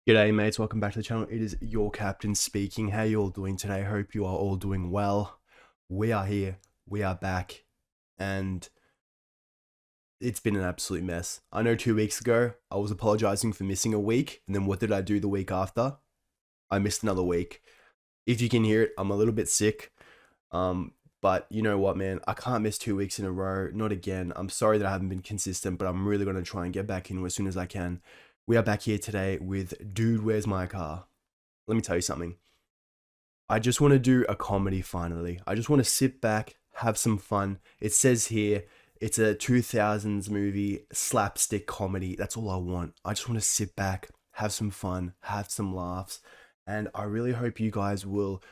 G'day mates, welcome back to the channel. It is your captain speaking. How you all doing today? Hope you are all doing well. We are here, we are back, and it's been an absolute mess. I know 2 weeks ago, I was apologizing for missing a week, and then what did I do the week after? I missed another week. If you can hear it, I'm a little bit sick. But you know what, man? I can't miss 2 weeks in a row. Not again. I'm sorry that I haven't been consistent, but I'm really going to try and get back in as soon as I can. We are back here today with Dude, Where's My Car? Let me tell you something. I just want to do a comedy finally. I just want to sit back, have some fun. It says here, it's a 2000s movie, slapstick comedy. That's all I want. I just want to sit back, have some fun, have some laughs. And I really hope you guys will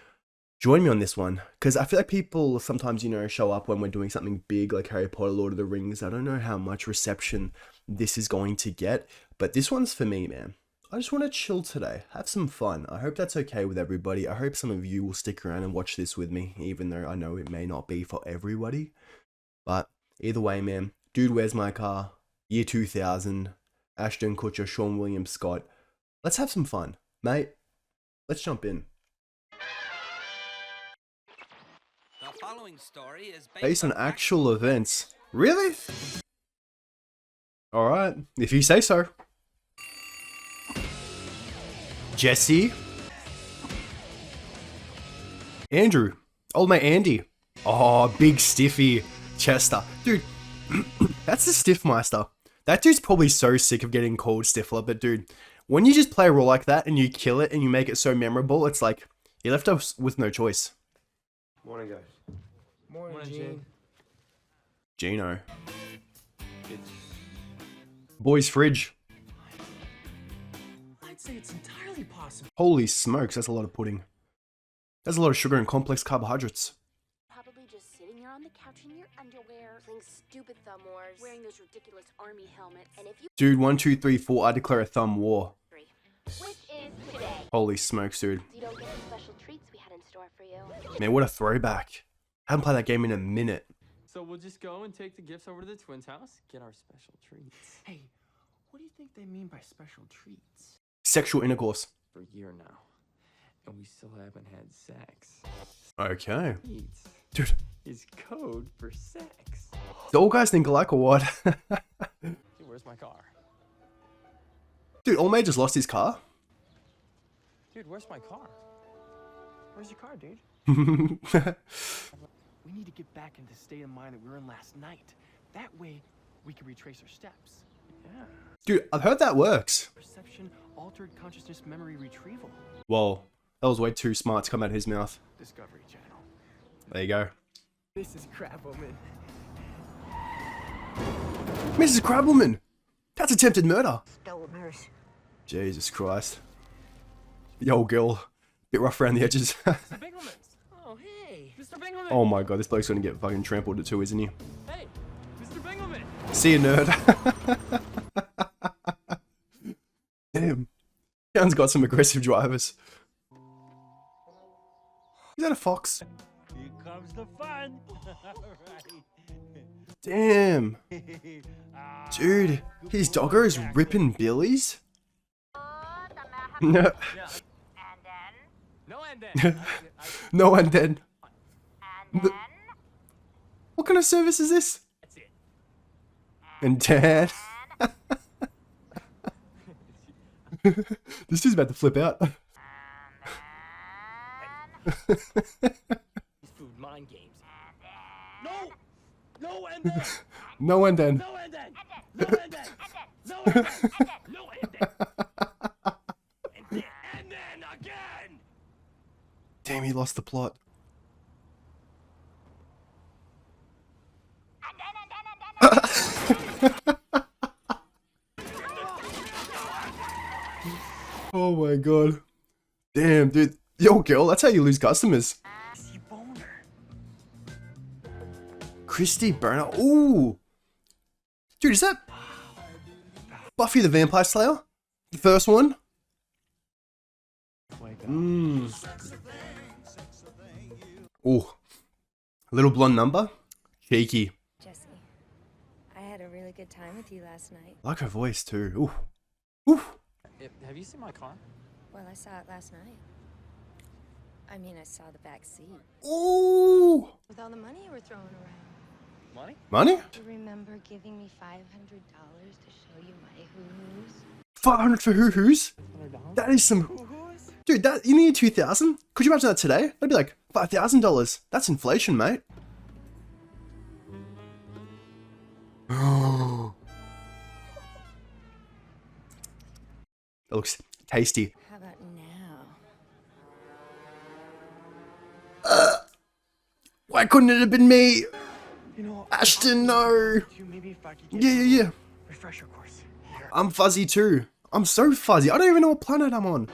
join me on this one, because I feel like people sometimes, show up when we're doing something big like Harry Potter, Lord of the Rings. I don't know how much reception this is going to get, but this one's for me, man. I just want to chill today, have some fun. I hope that's okay with everybody. I hope some of you will stick around and watch this with me, even though I know it may not be for everybody. But either way, man, Dude, Where's My Car? Year 2000, Ashton Kutcher, Sean William Scott. Let's have some fun, mate. Let's jump in. The following story is Based on actual events. Really? Alright, if you say so. Jesse. Andrew. Old mate Andy. Oh, big stiffy. Chester. Dude, that's the Stiffmeister. That dude's probably so sick of getting called Stifler, but dude, when you just play a role like that and you kill it and you make it so memorable, it's like, you left us with no choice. Morning, guys. Morning, Gene. Gino. It's Boy's fridge. I'd say it's entirely possible. Holy smokes, that's a lot of pudding. That's a lot of sugar and complex carbohydrates. Probably just sitting there on the couch in your underwear, playing stupid thumb wars, wearing those ridiculous army helmets, and if you Dude, 1, 2, 3, 4, I declare a thumb war. which is today. Holy smokes, dude. You don't get the special treats we had in store for you. Man, what a throwback. Haven't played that game in a minute. So we'll just go and take the gifts over to the twins' house, get our special treats. Hey, what do you think they mean by special treats? Sexual intercourse. For a year now, and we still haven't had sex. Okay. Treats Dude, is code for sex. do all guys think alike or what? Hey, where's my car? Dude, Old mate just lost his car? Dude, where's my car? Where's your car, dude? We need to get back into the state of mind that we were in last night. That way, we can retrace our steps. Yeah. Dude, I've heard that works. Perception, altered consciousness, memory retrieval. Whoa, that was way too smart to come out of his mouth. Discovery Channel. There you go. This is Crabwoman. Mrs. Crabwoman! That's attempted murder! Stoners. Jesus Christ. The old girl. Bit rough around the edges. Mr. Bingelman! Oh, hey! Mr. Bingelman! Oh my god, this bloke's gonna get fucking trampled to two, isn't he? Hey! Mr. Bingelman! See you, nerd. Damn. Town's got some aggressive drivers. Is that a fox? Here comes the fun. Damn. Dude, his doggo is ripping billies? No. No, and then. No, and then. And then, What kind of service is this? That's it. And then. This dude's about to flip out. These food mind games. No! No, and then! No, and then. No, and then! No, and then! No, and then! No, and then! And then again! Damn, he lost the plot. Oh my god. Damn, dude. Yo, girl, that's how you lose customers. Christy Burner. Ooh. Dude, is that Buffy the Vampire Slayer? The first one? Ooh. Little blonde number? Cheeky. Jesse, I had a really good time with you last night. I like her voice too. Ooh. Ooh. Have you seen my car? Well, I saw it last night. I mean, I saw the back seat. Ooh! With all the money you were throwing around. Money? Money? Do you remember giving me $500 to show you my hoo-hoos? 500 for hoo-hoos? $100? That is some... Who-whoos? Dude, that you need 2,000? Could you imagine that today? That'd be like $5,000. That's inflation, mate. That looks tasty. How about now? Why couldn't it have been me? You know, Ashton, no. maybe if I could get Yeah. refresher course. Here. I'm fuzzy too. I'm so fuzzy. I don't even know what planet I'm on.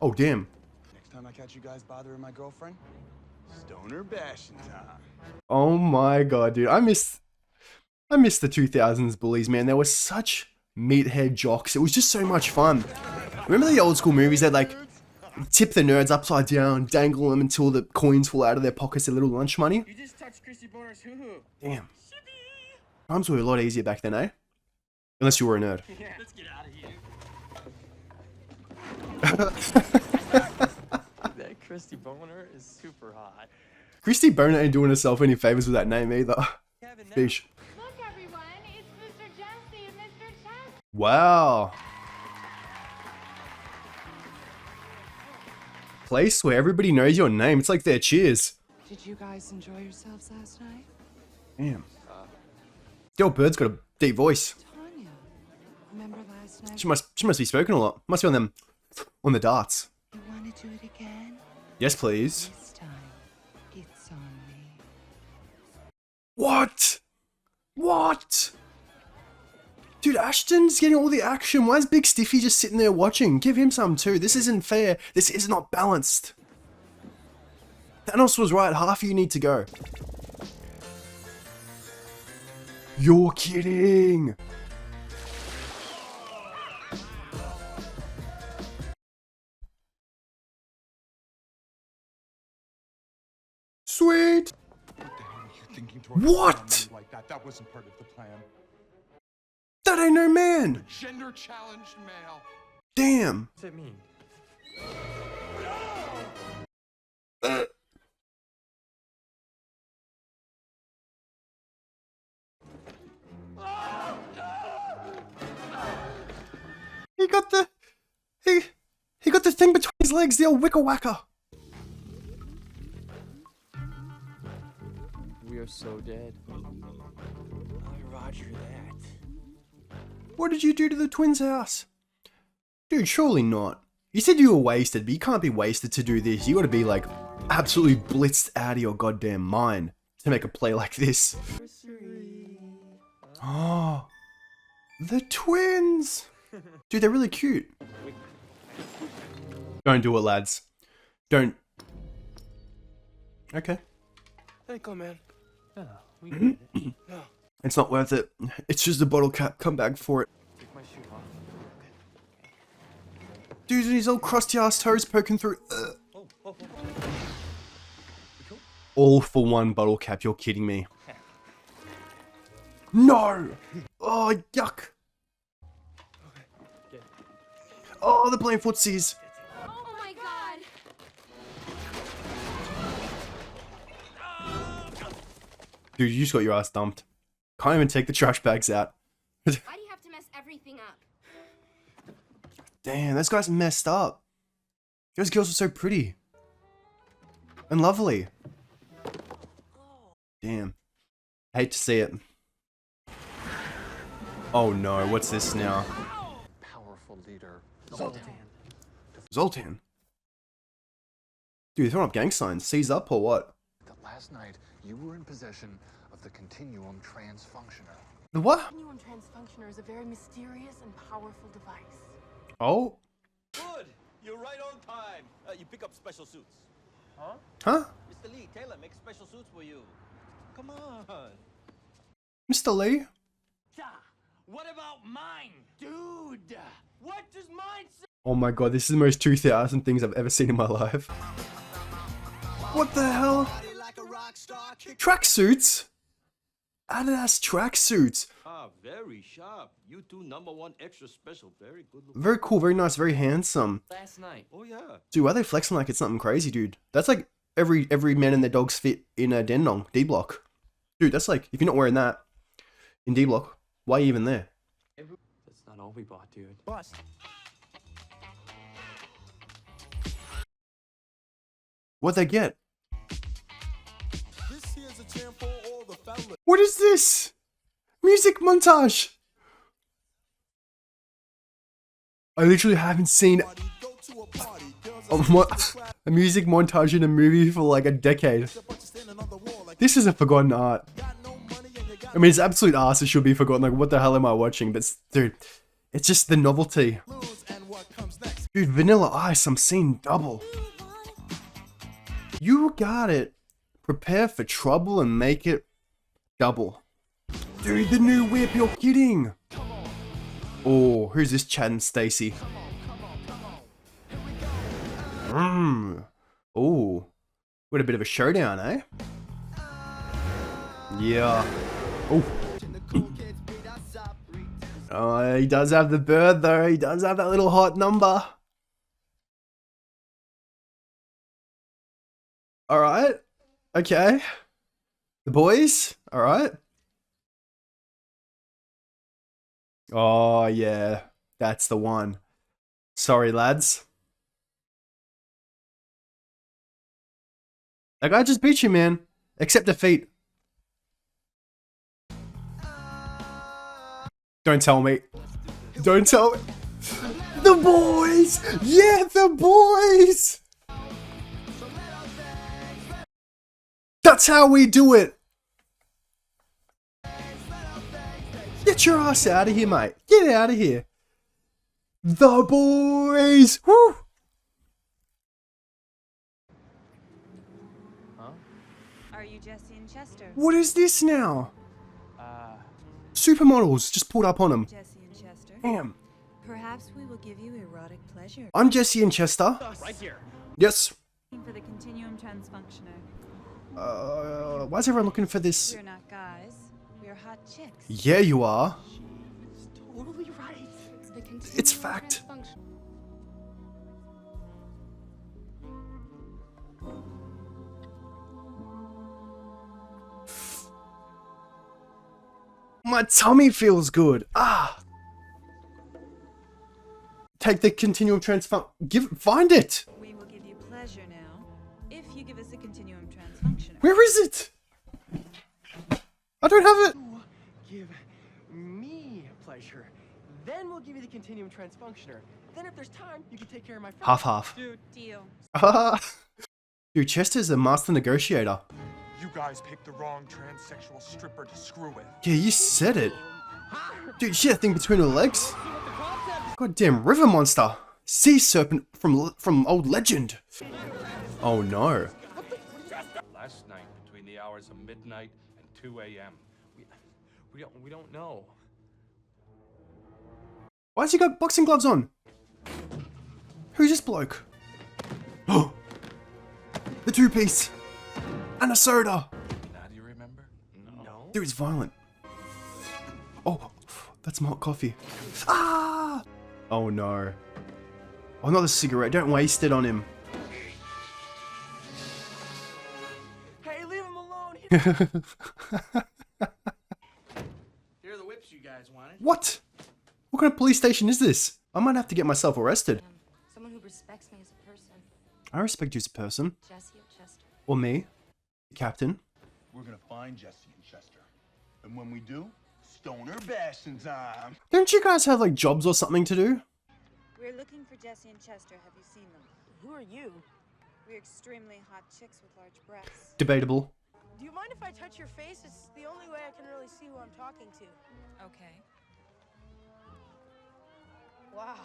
Oh, damn. Next time I catch you guys bothering my girlfriend, stoner bashing time. Oh my god, dude. I miss the 2000s bullies, man. They were such meathead jocks. It was just so much fun. Remember the old school movies that like tip the nerds upside down, dangle them until the coins fall out of their pockets, their little lunch money? You just touched Christy Boner's hoo-hoo. Damn. Times were a lot easier back then, eh? Unless you were a nerd. Yeah. Let's get out of here. That Christy Boner is super hot. Christy Boner ain't doing herself any favors with that name either. Fish. Look, everyone, it's Mr. Jesse and Mr. Chess. Wow. Place where everybody knows your name. It's like their cheers. Did you guys enjoy yourselves last night? Damn. The old bird's got a deep voice. Tanya, remember last night? She must be spoken a lot. Must be on the darts. You want to do it again? Yes, please. This time, it's on me. What? What? Dude, Ashton's getting all the action. Why is Big Stiffy just sitting there watching? Give him some too. This isn't fair. This is not balanced. Thanos was right. Half of you need to go. You're kidding. Sweet. What? Like that? That wasn't part of the plan. That ain't no man. Gender challenged male. Damn. What's it mean? He got the he got the thing between his legs, the old wicker whacker. We are so dead. Roger that. What did you do to the twins' house? Dude, surely not. You said you were wasted, but you can't be wasted to do this. You gotta be like absolutely blitzed out of your goddamn mind to make a play like this. Oh, the twins! Dude, they're really cute. Don't do it, lads. Don't. Okay. Let it go, man. No, we did it. No. It's not worth it. It's just a bottle cap. Come back for it. Take my shoe off. Dude, his old crusty ass toes poking through. All for one bottle cap. You're kidding me. No! Oh, yuck. Oh, they're playing footsies. Oh my god. Dude, you just got your ass dumped. Can't even take the trash bags out. Why do you have to mess everything up? Damn, those guys messed up. Those girls were so pretty. And lovely. Damn. Hate to see it. Oh no, what's this now? Powerful leader. Zoltan. Zoltan? Dude, throwing up gang signs. Seize up or what? That last night you were in possession of the Continuum Transfunctioner. The what? Continuum Transfunctioner is a very mysterious and powerful device. Oh? Good. You're right on time. You pick up special suits. Huh? Huh? Mr. Lee, Taylor makes special suits for you. Come on. Mr. Lee? What about mine? Dude! What does mine say? Oh my god, this is the most 2000 things I've ever seen in my life. What the hell? Tracksuits? Adidas tracksuits. Ah, very sharp. You two #1 extra special. Very good looking. Very cool, very nice, very handsome. Last night. Oh yeah. Dude, why are they flexing like it's something crazy, dude? That's like every man and their dog's fit in a Dendong, D block. Dude, that's like, if you're not wearing that in D block, why are you even there? That's not all we bought, dude. Bust. What'd they get? This here's a jam for all the fellas. What is this? Music montage. I literally haven't seen a music montage in a movie for like a decade. This is a forgotten art. I mean, it's absolute arse. It should be forgotten. Like, what the hell am I watching? But dude, it's just the novelty. Dude, Vanilla Ice, I'm seeing double. You got it. Prepare for trouble and make it double. Dude, the new whip, you're kidding. Oh, who's this Chad and Stacy? Oh, what a bit of a showdown, eh? Yeah. Oh. Oh, he does have the bird though. He does have that little hot number. All right. Okay. The boys. All right. Oh, yeah. That's the one. Sorry, lads. That guy just beat you, man. Accept defeat. Don't tell me. Don't tell me. The boys! Yeah, the boys! That's how we do it! Get your ass out of here, mate. Get out of here. The boys! Woo! Huh? Are you Jesse and Chester? What is this now? Supermodels just pulled up on him. Jesse and Chester? Damn. Perhaps we will give you erotic pleasure. I'm Jesse and Chester. Right here. Yes. For the continuum transfunctioner. Why is everyone looking for this? We're not guys. We're hot chicks. Yeah, you are. She's totally right. It's fact. My tummy feels good. Ah. Take the continuum find it. We will give you pleasure now, if you give us a continuum transfunctioner. Where is it? I don't have it. Give me pleasure. Then we'll give you the continuum transfunctioner. Then if there's time, you can take care of my friend. Half. Dude, deal. Dude, Chester's a master negotiator. You guys picked the wrong transsexual stripper to screw with. Yeah, you said it. Dude, she had a thing between her legs. Goddamn river monster. Sea serpent from old legend. Oh no. Last night, between the hours of midnight and 2 a.m. We don't know. Why's he got boxing gloves on? Who's this bloke? Oh, the two-piece and a soda. Now do you remember? No. Dude, he's violent. Oh, that's my hot coffee. Ah! Oh no. Oh, not the cigarette. Don't waste it on him. Hey, leave him alone. Here are the whips you guys wanted. What? What kind of police station is this? I might have to get myself arrested. Someone who respects me as a person. I respect you as a person. Jesse or Chester. Or me. Captain. We're gonna find Jesse and Chester. And when we do, stoner bashing time. Don't you guys have like jobs or something to do? We're looking for Jesse and Chester. Have you seen them? Who are you? We're extremely hot chicks with large breasts. Debatable. Do you mind if I touch your face? It's the only way I can really see who I'm talking to. Okay. Wow.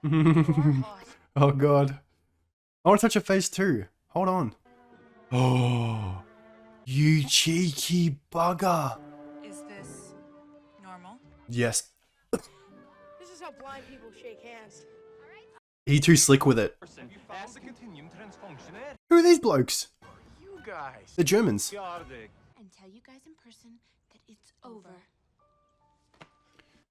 You are hot. Oh god. I want to touch your face too. Hold on. Oh, you cheeky bugger. Is this normal? Yes. This is how blind people shake hands. He too slick with it. You found the continuum transfunctioner? Who are these blokes? You guys. The Germans. Gardic. And tell you guys in person that it's over.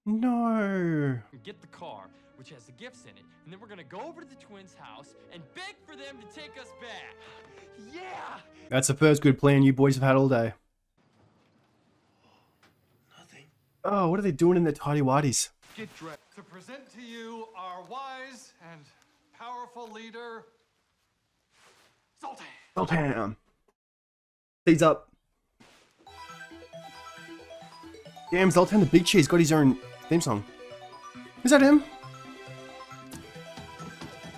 No. Get the car, which has the gifts in it, and then we're gonna go over to the twins' house and beg for them to take us back. Yeah! That's the first good plan you boys have had all day. Nothing. Oh, what are they doing in their tidy whities? Get dressed. To present to you our wise and powerful leader, Zoltan. Zoltan. He's up. Damn, Zoltan the Big Cheese got his own theme song. Is that him?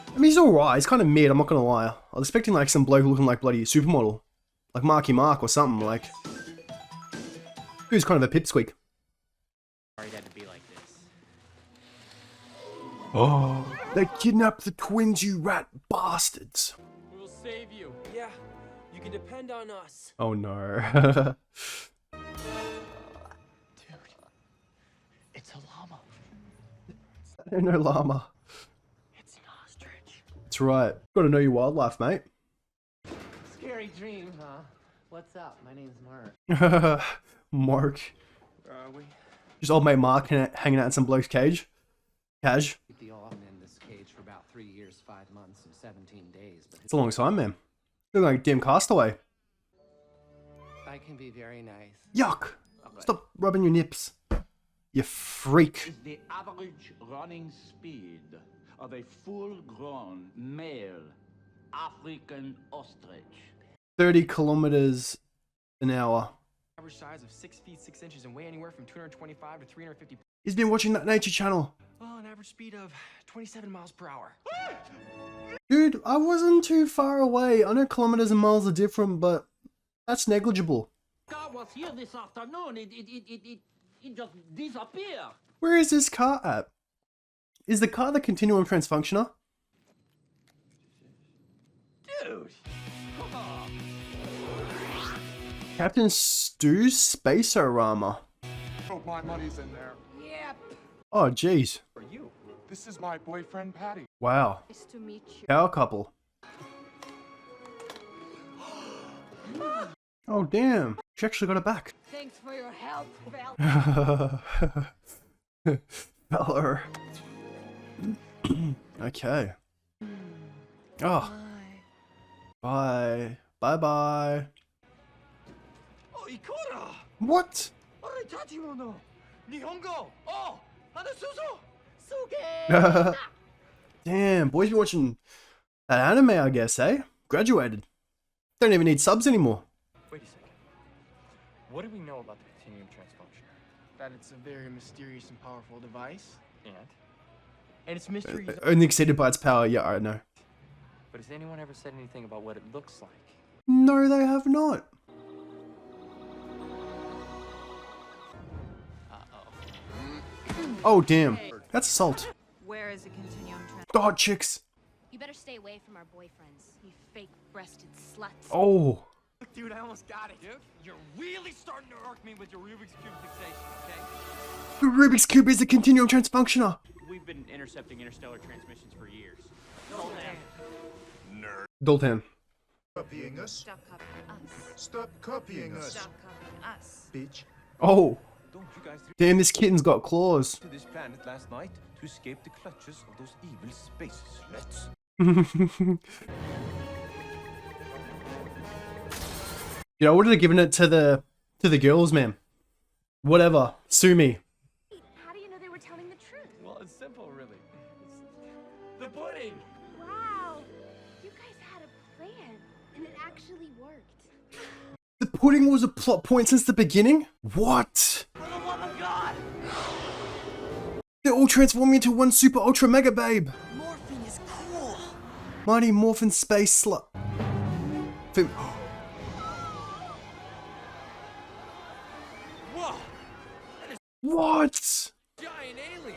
I mean, he's alright. He's kind of mid, I'm not gonna lie. I was expecting like some bloke looking like bloody supermodel. Like Marky Mark or something, like. Who's kind of a pipsqueak. Sorry it had to be like this. Oh, they kidnapped the twins, you rat bastards. We'll save you. Yeah, you can depend on us. Oh no. Dude, it's a llama. I don't know llama. It's an ostrich. That's right. Gotta know your wildlife, mate. Scary dream, huh? What's up? My name's Mark. Mark. Where are we? Just old mate Mark hanging out in some bloke's cage. Cash. Keep the old in this cage for about 3 years, 5 months, and 17 days. But It's a long time, man. Look like a damn castaway. I can be very nice. Yuck! Stop rubbing your nips. You freak. Is the average running speed of a full-grown male African ostrich. 30 kilometers an hour. Average size of 6 feet 6 inches and weigh anywhere from 225 to 350. He's been watching that nature channel. Oh, an average speed of 27 miles per hour. Dude, I wasn't too far away. I know kilometers and miles are different, but that's negligible. Car was here this afternoon. It just disappeared. Where is this car at? Is the car the continuum transfunctioner? Dude. Captain Stu's Spacerama. Hope my money's in there. Yep. Oh, jeez. For you. This is my boyfriend, Patty. Wow. Nice to meet you. Power couple. Oh, damn. She actually got it back. Thanks for your help, Val. Feller. Okay. Oh. Bye. Bye-bye. Oh, Ikura. What? Oretachimono. Nihongo. Oh, Hanasuzo. Suge. Damn, boys be watching that anime, I guess, eh? Graduated. Don't even need subs anymore. Wait a second. What do we know about the continuum transfunctioner? That it's a very mysterious and powerful device. And its mystery is Only exceeded by its power, yeah, I know. But has anyone ever said anything about what it looks like? No, they have not. Oh, damn. That's assault. Where is the continuum Oh, chicks. You better stay away from our boyfriends, you fake-breasted sluts. Oh. Dude, I almost got it. Dude, you're really starting to irk me with your Rubik's Cube fixation, okay? The Rubik's Cube is a continuum transfunctioner. We've been intercepting interstellar transmissions for years. Zoltan. Copying us. Stop copying us. Stop copying us. Stop copying us. Bitch. Oh. Don't you guys Damn, this kitten's got claws. to this planet last night to escape the clutches of those evil space sluts? Yeah, I would have given it to the girls, man. Whatever. Sue me. How do you know they were telling the truth? Well, it's simple, really. It's the pudding! Wow, you guys had a plan, and it actually worked. The pudding was a plot point since the beginning? What? For the love of God! They're all transforming into one super ultra mega babe. Morphine is cool. Mighty Morphin Space Slut. Whoa! What? Giant alien!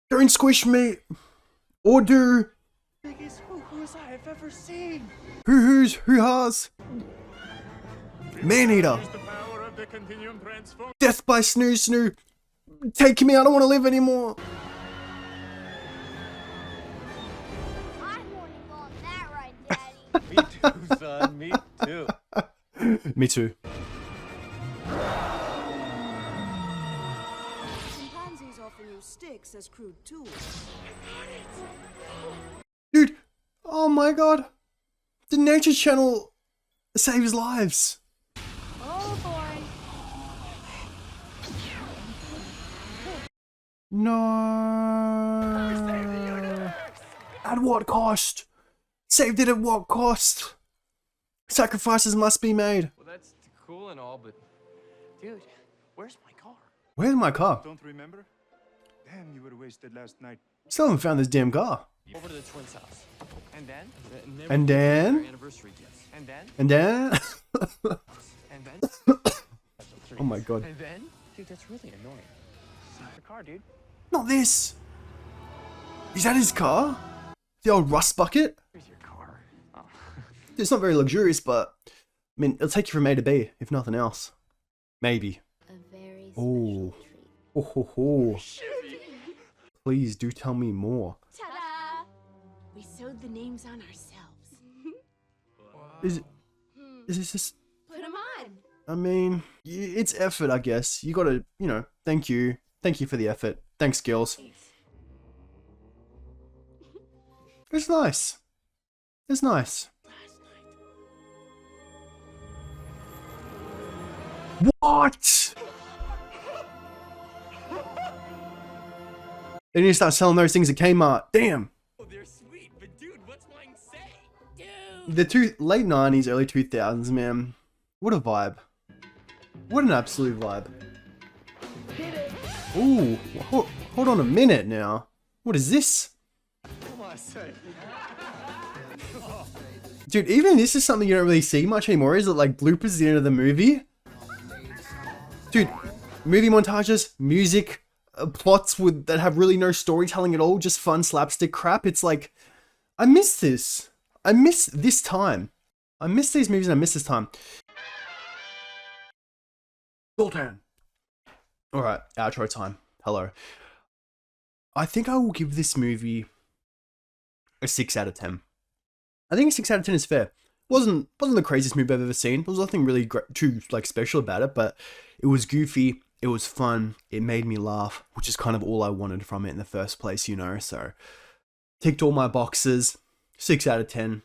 Don't squish me. Or do. biggest hoo-hoos I have ever seen. Hoo-hoos, hoo-has. Man-eater. The power of the continuum transform. Death by snoo snoo. Take me, I don't want to live anymore. I'm wanting on that right, Daddy. Me too, son. Me too. Me too. Chimpanzees often use sticks as crude tools. Dude, oh my god. The Nature Channel saves lives. Oh boy. No. At what cost? Saved it at what cost? Sacrifices must be made. Well, that's cool and all, but Dude, where's my car? Where's my car? Don't remember? Damn, you were wasted last night. Still haven't found this damn car. over to the twins' house. And then? And then? Their anniversary gifts. And then? And then? And then? Oh my god. And then? Dude, that's really annoying. It's not your car, dude. Not this. Is that his car? The old rust bucket? Here's your car. Oh. It's not very luxurious, but I mean, it'll take you from A to B, if nothing else. Maybe. A very Oh. special treat. Oh ho ho. Please do tell me more. Ta-da! We sewed the names on ourselves. Is this just... Put them on. I mean, it's effort, I guess. You gotta, you know, thank you. Thank you for the effort. Thanks, girls. It's nice. It's nice. What? They need to start selling those things at Kmart. Damn. Oh, they're sweet, but dude, what's mine say? The late 90s, early 2000s, man. What a vibe. What an absolute vibe. Ooh, hold on a minute now. What is this? Come on, say. Dude, even this is something you don't really see much anymore. Is it like bloopers at the end of the movie? Dude, movie montages, music, plots that have really no storytelling at all, just fun slapstick crap. It's like, I miss this. I miss this time. I miss these movies and I miss this time. ZOLTAN. Alright, outro time. Hello. I think I will give this movie a 6 out of 10. I think a 6 out of 10 is fair. Wasn't the craziest movie I've ever seen. There was nothing really too like special about it, but it was goofy, it was fun, it made me laugh, which is kind of all I wanted from it in the first place, you know. So ticked all my boxes. 6 out of 10.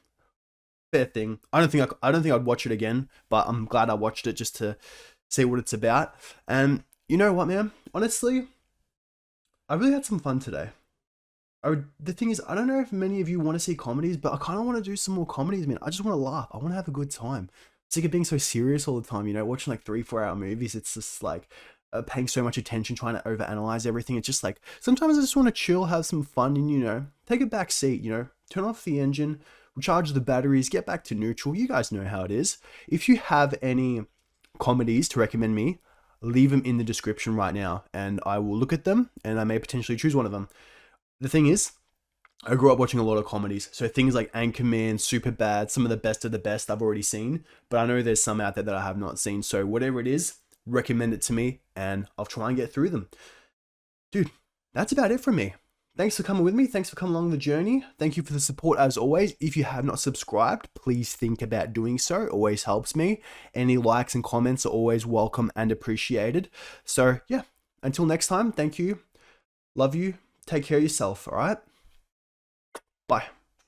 Fair thing. I don't think I'd watch it again, but I'm glad I watched it just to see what it's about. And you know what, man? Honestly, I really had some fun today. The thing is, I don't know if many of you want to see comedies, but I kind of want to do some more comedies, man. I just want to laugh. I want to have a good time. Sick of being so serious all the time, you know, watching like 3-4 hour movies. It's just like paying so much attention, trying to overanalyze everything. It's just like, sometimes I just want to chill, have some fun, and, you know, take a back seat, you know, turn off the engine, recharge the batteries, get back to neutral. You guys know how it is. If you have any comedies to recommend me, leave them in the description right now, and I will look at them, and I may potentially choose one of them. The thing is, I grew up watching a lot of comedies, so things like Anchorman, Superbad, some of the best I've already seen, but I know there's some out there that I have not seen, so whatever it is, recommend it to me, and I'll try and get through them. Dude, that's about it from me. Thanks for coming with me, thanks for coming along the journey, thank you for the support as always. If you have not subscribed, please think about doing so, it always helps me. Any likes and comments are always welcome and appreciated. So yeah, until next time, thank you, love you, take care of yourself, alright? Bye.